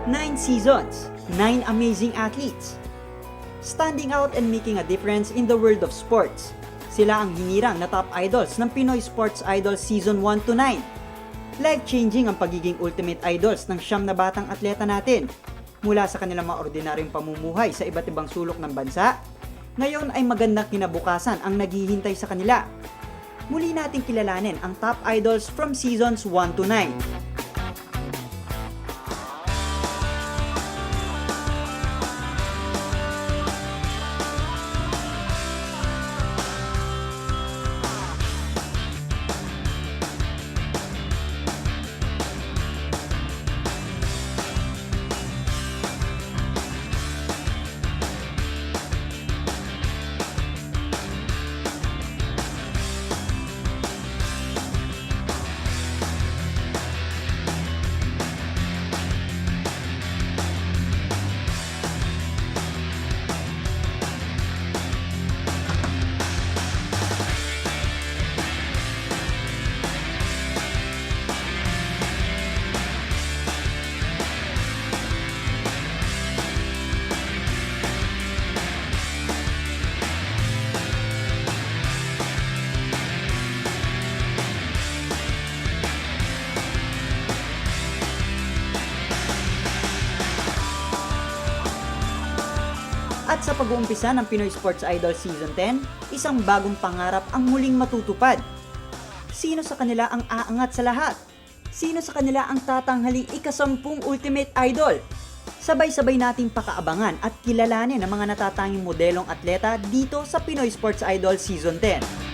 9 seasons, 9 amazing athletes. Standing out and making a difference in the world of sports. Sila ang hinirang na top idols ng Pinoy Sports Idol Season 1 to 9. Life-changing ang pagiging ultimate idols ng siyam na batang atleta natin. Mula sa kanilang mga ordinaryong pamumuhay sa iba't ibang sulok ng bansa, ngayon ay magandang kinabukasan ang naghihintay sa kanila. Muli nating kilalanin ang top idols from seasons 1 to 9. At sa pag-uumpisa ng Pinoy Sports Idol Season 10, isang bagong pangarap ang muling matutupad. Sino sa kanila ang aangat sa lahat? Sino sa kanila ang tatanghaling ika-10 Ultimate Idol? Sabay-sabay nating pakaabangan at kilalanin ang mga natatanging modelong atleta dito sa Pinoy Sports Idol Season 10.